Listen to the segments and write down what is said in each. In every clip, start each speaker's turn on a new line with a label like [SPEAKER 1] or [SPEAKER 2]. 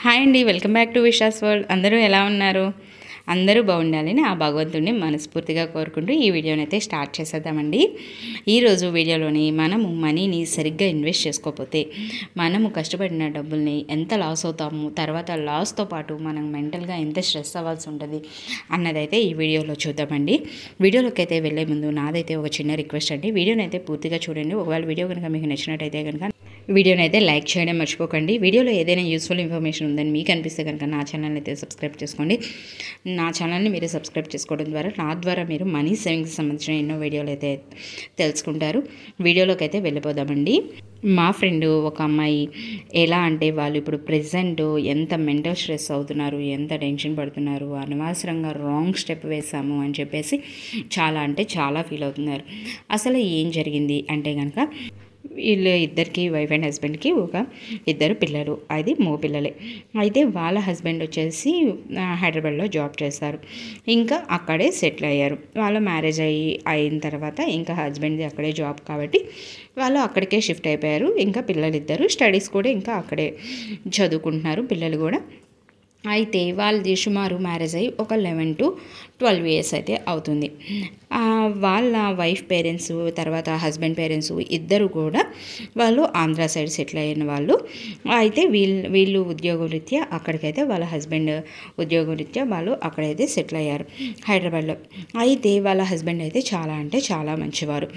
[SPEAKER 1] Hi అండి, welcome back to విషాస్ world. అందరూ ఎలా ఉన్నారు? అందరూ బాగుండాలని ఆ భగవంతుడిని మనస్ఫూర్తిగా కోరుకుంటూ ఈ వీడియోని అయితే స్టార్ట్ చేసేద్దామండి. ఈరోజు వీడియోలోని మనము మనీని సరిగ్గా ఇన్వెస్ట్ చేసుకోకపోతే మనము కష్టపడిన డబ్బుల్ని ఎంత లాస్ అవుతాము, తర్వాత లాస్తో పాటు మనం మెంటల్గా ఎంత స్ట్రెస్ అవ్వాల్సి ఉంటుంది అన్నదైతే ఈ వీడియోలో చూద్దామండి. వీడియోలోకి అయితే వెళ్ళే ముందు నాదైతే ఒక చిన్న రిక్వెస్ట్ అండి, వీడియోని అయితే పూర్తిగా చూడండి. ఒకవేళ వీడియో కనుక మీకు నచ్చినట్టయితే కనుక వీడియోని అయితే లైక్ చేయడం మర్చిపోకండి. వీడియోలో ఏదైనా యూస్ఫుల్ ఇన్ఫర్మేషన్ ఉందని మీకు అనిపిస్తే కనుక నా ఛానల్ అయితే సబ్స్క్రైబ్ చేసుకోండి. నా ఛానల్ని మీరు సబ్స్క్రైబ్ చేసుకోవడం ద్వారా నా ద్వారా మీరు మనీ సేవింగ్స్ సంబంధించిన ఎన్నో వీడియోలు అయితే తెలుసుకుంటారు. వీడియోలోకి అయితే వెళ్ళిపోదామండి. మా ఫ్రెండ్ ఒక అమ్మాయి ఎలా అంటే వాళ్ళు ఇప్పుడు ప్రెజెంట్ ఎంత మెంటల్ స్ట్రెస్ అవుతున్నారు, ఎంత టెన్షన్ పడుతున్నారు, అనవసరంగా రాంగ్ స్టెప్ వేసాము అని చెప్పేసి చాలా అంటే చాలా ఫీల్ అవుతున్నారు. అసలు ఏం జరిగింది అంటే కనుక వీళ్ళు ఇద్దరికి వైఫ్ అండ్ హస్బెండ్కి ఇద్దరు పిల్లలు, అది పిల్లలే. అయితే వాళ్ళ హస్బెండ్ వచ్చేసి హైదరాబాద్లో జాబ్ చేస్తారు, ఇంకా అక్కడే సెటిల్ అయ్యారు. వాళ్ళ మ్యారేజ్ అయిన తర్వాత ఇంకా హస్బెండ్ది అక్కడే జాబ్ కాబట్టి వాళ్ళు అక్కడికే షిఫ్ట్ అయిపోయారు. ఇంకా పిల్లలిద్దరు స్టడీస్ కూడా ఇంకా అక్కడే చదువుకుంటున్నారు పిల్లలు కూడా. అయితే వాళ్ళది సుమారు మ్యారేజ్ అయ్యి ఒక 11 to 12 years అయితే అవుతుంది. వాళ్ళ వైఫ్ పేరెంట్స్ తర్వాత హస్బెండ్ పేరెంట్స్ ఇద్దరు కూడా వాళ్ళు ఆంధ్ర సైడ్ సెటిల్ అయిన వాళ్ళు. అయితే వీళ్ళు ఉద్యోగరీత్యా అక్కడికైతే వాళ్ళ హస్బెండ్ ఉద్యోగరీత్యా వాళ్ళు అక్కడైతే సెటిల్ అయ్యారు హైదరాబాద్లో. అయితే వాళ్ళ హస్బెండ్ అయితే చాలా అంటే చాలా మంచివారు.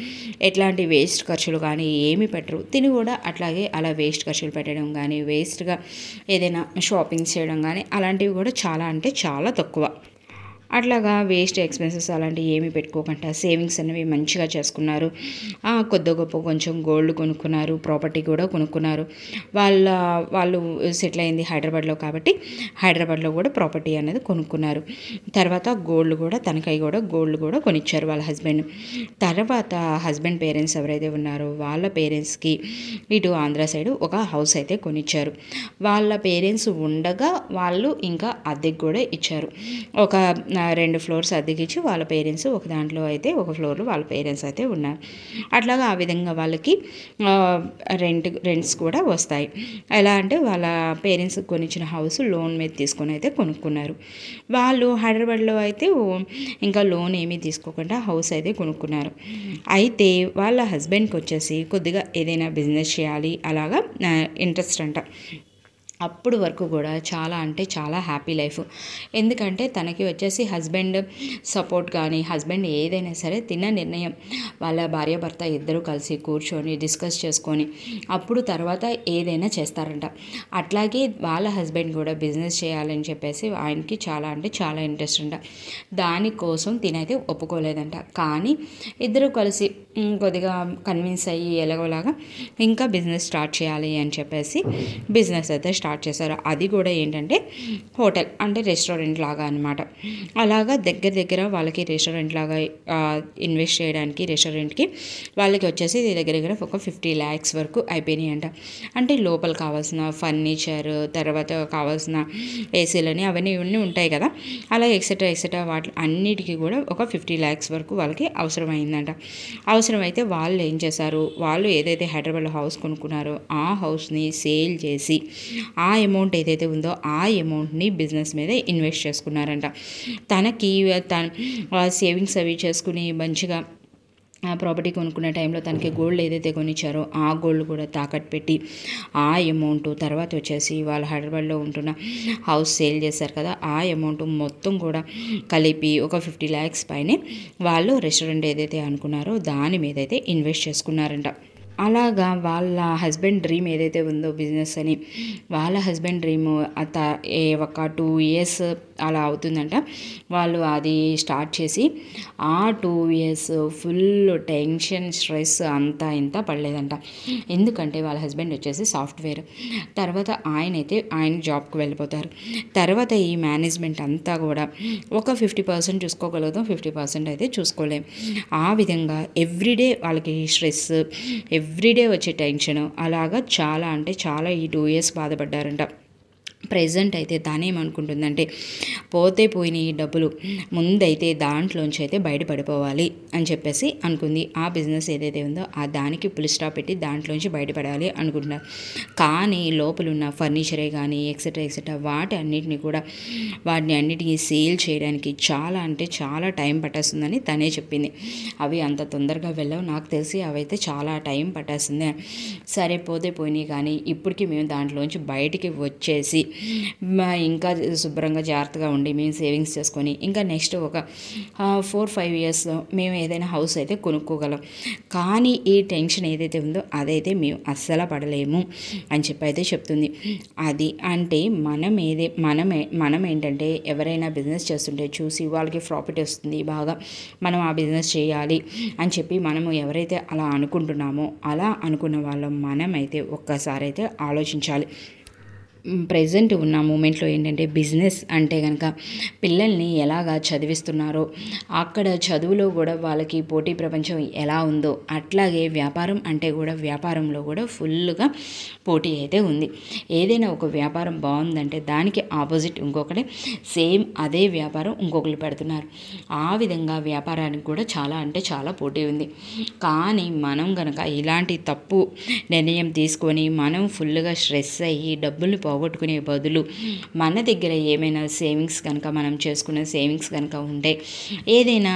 [SPEAKER 1] ఎట్లాంటి వేస్ట్ ఖర్చులు కానీ ఏమీ పెట్టరు. తిని కూడా అట్లాగే అలా వేస్ట్ ఖర్చులు పెట్టడం కానీ, వేస్ట్గా ఏదైనా షాపింగ్ చేయడం కానీ అలాంటివి కూడా చాలా అంటే చాలా తక్కువ. అట్లాగా వేస్ట్ ఎక్స్పెన్సెస్ అలాంటివి ఏమీ పెట్టుకోకుండా సేవింగ్స్ అనేవి మంచిగా చేసుకున్నారు. కొద్ది గొప్ప కొంచెం గోల్డ్ కొనుక్కున్నారు, ప్రాపర్టీ కూడా కొనుక్కున్నారు. వాళ్ళు సెటిల్ అయింది హైదరాబాద్లో కాబట్టి హైదరాబాద్లో కూడా ప్రాపర్టీ అనేది కొనుక్కున్నారు. తర్వాత గోల్డ్ కూడా తనకై కూడా గోల్డ్ కూడా కొనిచ్చారు వాళ్ళ హస్బెండ్. తర్వాత హస్బెండ్ పేరెంట్స్ ఎవరైతే ఉన్నారో వాళ్ళ పేరెంట్స్కి ఇటు ఆంధ్ర సైడ్ ఒక హౌస్ అయితే కొనిచ్చారు. వాళ్ళ పేరెంట్స్ ఉండగా వాళ్ళు ఇంకా అద్దెకి కూడా ఇచ్చారు. ఒక 2 floors అద్దెకిచ్చి వాళ్ళ పేరెంట్స్ ఒక దాంట్లో అయితే ఒక ఫ్లోర్లో వాళ్ళ పేరెంట్స్ అయితే ఉన్నారు. అట్లాగా ఆ విధంగా వాళ్ళకి రెంట్స్ కూడా వస్తాయి. ఎలా అంటే వాళ్ళ పేరెంట్స్ కొనిచ్చిన హౌస్ లోన్ మీద తీసుకొని అయితే కొనుక్కున్నారు. వాళ్ళు హైదరాబాద్లో అయితే ఇంకా లోన్ ఏమీ తీసుకోకుండా హౌస్ అయితే కొనుక్కున్నారు. అయితే వాళ్ళ హస్బెండ్కి వచ్చేసి కొద్దిగా ఏదైనా బిజినెస్ చేయాలి అలాగా ఇంట్రెస్ట్ అంట. అప్పుడు వరకు కూడా చాలా అంటే చాలా హ్యాపీ లైఫ్. ఎందుకంటే తనకి వచ్చేసి హస్బెండ్ సపోర్ట్ కానీ, హస్బెండ్ ఏదైనా సరే తిన్న నిర్ణయం వాళ్ళ భార్యాభర్త ఇద్దరు కలిసి కూర్చొని డిస్కస్ చేసుకొని అప్పుడు తర్వాత ఏదైనా చేస్తారంట. అట్లాగే వాళ్ళ హస్బెండ్ కూడా బిజినెస్ చేయాలని చెప్పేసి ఆయనకి చాలా అంటే చాలా ఇంట్రెస్ట్ అంట. దానికోసం తినైతే ఒప్పుకోలేదంట. కానీ ఇద్దరు కలిసి కొద్దిగా కన్విన్స్ అయ్యి ఎలాగోలాగా ఇంకా బిజినెస్ స్టార్ట్ చేయాలి అని చెప్పేసి బిజినెస్ అయితే స్టార్ట్ చేశారు. అది కూడా ఏంటంటే హోటల్ అంటే రెస్టారెంట్ లాగా అనమాట. అలాగా దగ్గర వాళ్ళకి రెస్టారెంట్ లాగా ఇన్వెస్ట్ చేయడానికి రెస్టారెంట్కి వాళ్ళకి వచ్చేసి దగ్గర ఒక 50 lakhs వరకు అయిపోయినాయి అంట. అంటే లోపల కావాల్సిన ఫర్నిచర్, తర్వాత కావాల్సిన ఏసీలని అవన్నీ ఇవన్నీ ఉంటాయి కదా, అలా ఎక్సెట్రా వాటి అన్నిటికీ కూడా ఒక 50 lakhs వరకు వాళ్ళకి అవసరమైందంట. అవసరమైతే వాళ్ళు ఏం చేశారు, వాళ్ళు ఏదైతే హైదరాబాద్లో హౌస్ కొనుక్కున్నారో ఆ హౌస్ని సేల్ చేసి ఆ అమౌంట్ ఏదైతే ఉందో ఆ అమౌంట్ని బిజినెస్ మీద ఇన్వెస్ట్ చేసుకున్నారంట. తనకి సేవింగ్స్ అవి చేసుకుని మంచిగా ప్రాపర్టీ కొనుక్కునే టైంలో తనకి గోల్డ్ ఏదైతే కొనిచ్చారో ఆ గోల్డ్ కూడా తాకట్టు పెట్టి ఆ అమౌంట్ తర్వాత వచ్చేసి వాళ్ళు హైదరాబాద్లో ఉంటున్న హౌస్ సేల్ చేశారు కదా, ఆ అమౌంట్ మొత్తం కూడా కలిపి ఒక 50 lakhs పైనే వాళ్ళు రెస్టారెంట్ ఏదైతే అనుకున్నారో దాని మీద అయితే ఇన్వెస్ట్ చేసుకున్నారంట. అలాగా వాళ్ళ హస్బెండ్ డ్రీమ్ ఏదైతే ఉందో బిజినెస్ అని, వాళ్ళ హస్బెండ్ డ్రీమ్ ఒక 2 years అలా అవుతుందంట వాళ్ళు అది స్టార్ట్ చేసి. ఆ 2 years ఫుల్ టెన్షన్ స్ట్రెస్ అంతా ఇంత పడలేదంట. ఎందుకంటే వాళ్ళ హస్బెండ్ వచ్చేసి సాఫ్ట్వేర్, తర్వాత ఆయన జాబ్కి వెళ్ళిపోతారు. తర్వాత ఈ మేనేజ్మెంట్ అంతా కూడా ఒక 50% చూసుకోగలుగుతాం, 50% అయితే చూసుకోలేం. ఆ విధంగా ఎవ్రీడే వాళ్ళకి స్ట్రెస్, ఎవ్రీడే వచ్చే టెన్షన్, అలాగా చాలా అంటే చాలా ఈ 2 years బాధపడ్డారంట. ప్రెజెంట్ అయితే తానేమనుకుంటుందంటే పోతే పోయినాయి డబ్బులు, ముందైతే దాంట్లోంచి అయితే బయటపడిపోవాలి అని చెప్పేసి అనుకుంది. ఆ బిజినెస్ ఏదైతే ఉందో ఆ దానికి పులి స్టాప్ పెట్టి దాంట్లోంచి బయటపడాలి అనుకుంటున్నారు. కానీ లోపల ఉన్న ఫర్నిచరే కానీ ఎక్సెట్రా వాటి అన్నిటినీ సేల్ చేయడానికి చాలా అంటే చాలా టైం పట్టేస్తుందని తనే చెప్పింది. అవి అంత తొందరగా వెళ్ళవు, నాకు తెలిసి అవైతే చాలా టైం పట్టేస్తుంది. సరే పోతే పోయినాయి కానీ ఇప్పటికీ మేము దాంట్లోంచి బయటికి వచ్చేసి ఇంకా శుభ్రంగా జాగ్రత్తగా ఉండి మేము సేవింగ్స్ చేసుకొని ఇంకా నెక్స్ట్ ఒక 4-5 ఇయర్స్లో మేము ఏదైనా హౌస్ అయితే కొనుక్కోగలం. కానీ ఈ టెన్షన్ ఏదైతే ఉందో అదైతే మేము అస్సలు పడలేము అని చెప్పి అయితే చెప్తుంది. అది అంటే మనం ఏంటంటే ఎవరైనా బిజినెస్ చేస్తుంటే చూసి వాళ్ళకి ప్రాఫిట్ వస్తుంది బాగా, మనం ఆ బిజినెస్ చేయాలి అని చెప్పి మనము ఎవరైతే అలా అనుకుంటున్నామో అలా అనుకున్న వాళ్ళం మనమైతే ఒక్కసారి అయితే ఆలోచించాలి. ప్రెజెంట్ ఉన్న మూమెంట్లో ఏంటంటే బిజినెస్ అంటే కనుక పిల్లల్ని ఎలాగా చదివిస్తున్నారో, అక్కడ చదువులో కూడా వాళ్ళకి పోటీ ప్రపంచం ఎలా ఉందో అట్లాగే వ్యాపారం అంటే కూడా వ్యాపారంలో కూడా ఫుల్గా పోటీ అయితే ఉంది. ఏదైనా ఒక వ్యాపారం బాగుందంటే దానికి ఆపోజిట్ ఇంకొకటి సేమ్ అదే వ్యాపారం ఇంకొకరు పెడుతున్నారు. ఆ విధంగా వ్యాపారానికి కూడా చాలా అంటే చాలా పోటీ ఉంది. కానీ మనం కనుక ఇలాంటి తప్పు నిర్ణయం తీసుకొని మనం ఫుల్గా స్ట్రెస్ అయ్యి డబ్బులు పోగొట్టుకునే బదులు మన దగ్గర ఏమైనా సేవింగ్స్ కనుక మనం చేసుకునే సేవింగ్స్ కనుక ఉంటే ఏదైనా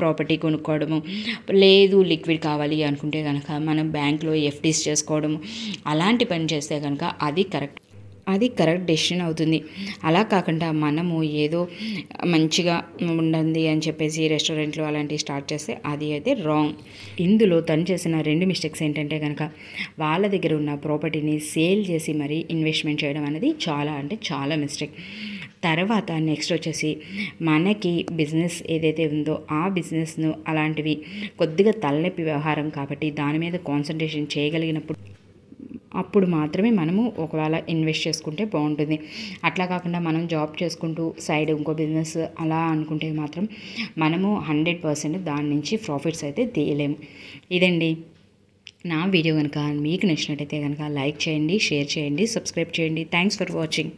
[SPEAKER 1] ప్రాపర్టీ కొనుక్కోవడము, లేదు లిక్విడ్ కావాలి అనుకుంటే కనుక మనం బ్యాంక్లో ఎఫ్డీస్ చేసుకోవడము, అలాంటి పని చేస్తే కనుక అది కరెక్ట్ డెసిషన్ అవుతుంది. అలా కాకుండా మనము ఏదో మంచిగా ఉండండి అని చెప్పేసి రెస్టారెంట్లో అలాంటివి స్టార్ట్ చేస్తే అది అయితే రాంగ్. ఇందులో తను చేసిన 2 మిస్టేక్స్ ఏంటంటే కనుక వాళ్ళ దగ్గర ఉన్న ప్రాపర్టీని సేల్ చేసి మరీ ఇన్వెస్ట్మెంట్ చేయడం అనేది చాలా అంటే చాలా మిస్టేక్. తర్వాత నెక్స్ట్ వచ్చేసి మనకి బిజినెస్ ఏదైతే ఉందో ఆ బిజినెస్ను అలాంటివి కొద్దిగా తలనొప్పి వ్యవహారం కాబట్టి దాని మీద కాన్సన్ట్రేషన్ చేయగలిగినప్పుడు అప్పుడు మాత్రమే మనము ఒకవేళ ఇన్వెస్ట్ చేసుకుంటే బాగుంటుంది. అట్లా కాకుండా మనం జాబ్ చేసుకుంటూ సైడ్ ఇంకో బిజినెస్ అలా అనుకుంటే మాత్రం మనము 100% దాని నుంచి ప్రాఫిట్స్ అయితే తీయలేము. ఇదండి నా వీడియో. కనుక మీకు నచ్చినట్టయితే కనుక లైక్ చేయండి, షేర్ చేయండి, సబ్స్క్రైబ్ చేయండి. Thanks for watching.